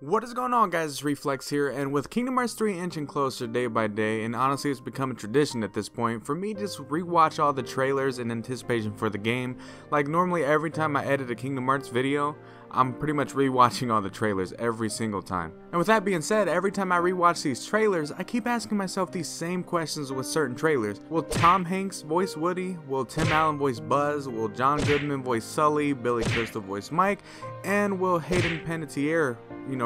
What is going on, guys? It's Reflex here, and with Kingdom Hearts 3 inching closer day by day, and honestly it's become a tradition at this point for me to just rewatch all the trailers in anticipation for the game. Like normally every time I edit a Kingdom Hearts video, I'm pretty much rewatching all the trailers every single time. And with that being said, every time I rewatch these trailers, I keep asking myself these same questions with certain trailers. Will Tom Hanks voice Woody? Will Tim Allen voice Buzz? Will John Goodman voice Sully? Billy Crystal voice Mike? And will Hayden Panettiere,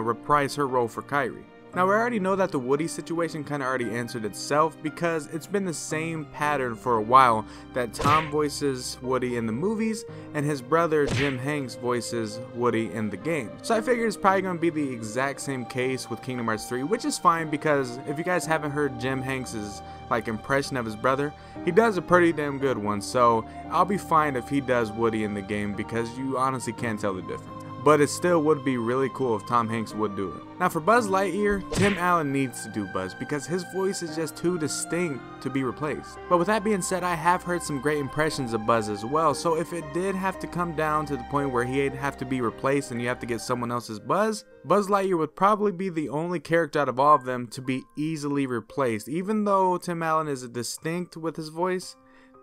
reprise her role for Kairi? Now we already know that the Woody situation kind of already answered itself because it's been the same pattern for a while that Tom voices Woody in the movies and his brother Jim Hanks voices Woody in the game. So I figured it's probably going to be the exact same case with Kingdom Hearts 3, which is fine because if you guys haven't heard Jim Hanks's impression of his brother, he does a pretty damn good one, so I'll be fine if he does Woody in the game because you honestly can't tell the difference. But it still would be really cool if Tom Hanks would do it. Now for Buzz Lightyear, Tim Allen needs to do Buzz because his voice is just too distinct to be replaced. But with that being said, I have heard some great impressions of Buzz as well, so if it did have to come down to the point where he'd have to be replaced and you have to get someone else's Buzz, Buzz Lightyear would probably be the only character out of all of them to be easily replaced. Even though Tim Allen is distinct with his voice,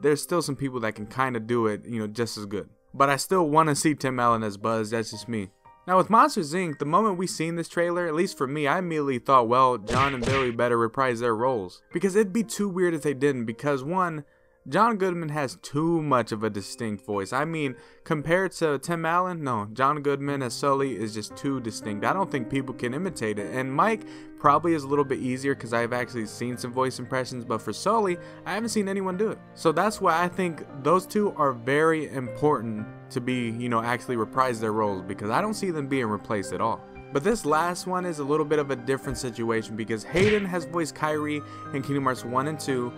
there's still some people that can kind of do it, just as good. But I still want to see Tim Allen as Buzz, that's just me. Now with Monsters Inc., the moment we seen this trailer, at least for me, I immediately thought, well, John and Billy better reprise their roles. Because it'd be too weird if they didn't, because one, John Goodman has too much of a distinct voice. I mean, compared to Tim Allen, no, John Goodman as Sully is just too distinct. I don't think people can imitate it. And Mike probably is a little bit easier because I've actually seen some voice impressions, but for Sully, I haven't seen anyone do it. So that's why I think those two are very important to be, actually reprise their roles because I don't see them being replaced at all. But this last one is a little bit of a different situation because Hayden has voiced Kairi in Kingdom Hearts 1 and 2,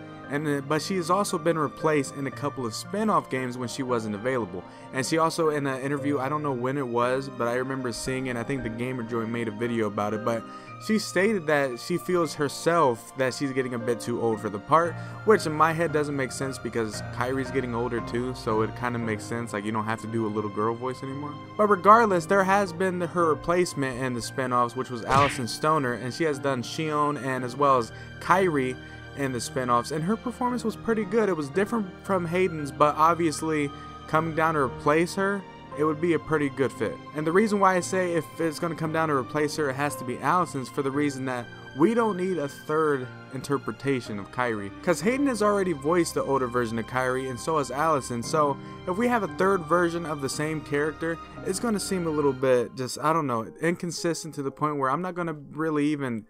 but she has also been replaced in a couple of spin-off games when she wasn't available. And she also, in an interview, I don't know when it was, but I remember seeing it, I think the Gamer Joy made a video about it, but she stated that she feels herself that she's getting a bit too old for the part, which in my head doesn't make sense because Kairi's getting older too, so it kind of makes sense, you don't have to do a little girl voice anymore. But regardless, there has been her replacement in the spin-offs, which was Allison Stoner, and she has done Shion and as well as Kairi in the spin-offs, and her performance was pretty good. It was different from Hayden's, but obviously coming down to replace her, it would be a pretty good fit. And the reason why I say if it's going to come down to replace her, it has to be Allison's for the reason that we don't need a third interpretation of Kairi. Because Hayden has already voiced the older version of Kairi and so has Allison. So if we have a third version of the same character, it's going to seem a little bit just, I don't know, inconsistent to the point where I'm not going to really even,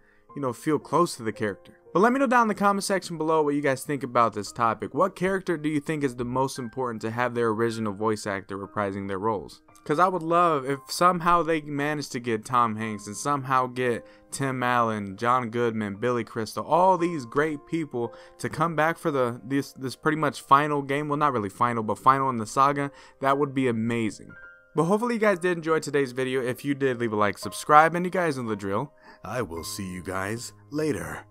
feel close to the character. But let me know down in the comment section below what you guys think about this topic. What character do you think is the most important to have their original voice actor reprising their roles? Because I would love if somehow they managed to get Tom Hanks and somehow get Tim Allen, John Goodman, Billy Crystal, all these great people to come back for this pretty much final game. Well, not really final, but final in the saga. That would be amazing. But hopefully you guys did enjoy today's video. If you did, leave a like, subscribe, and you guys know the drill. I will see you guys later.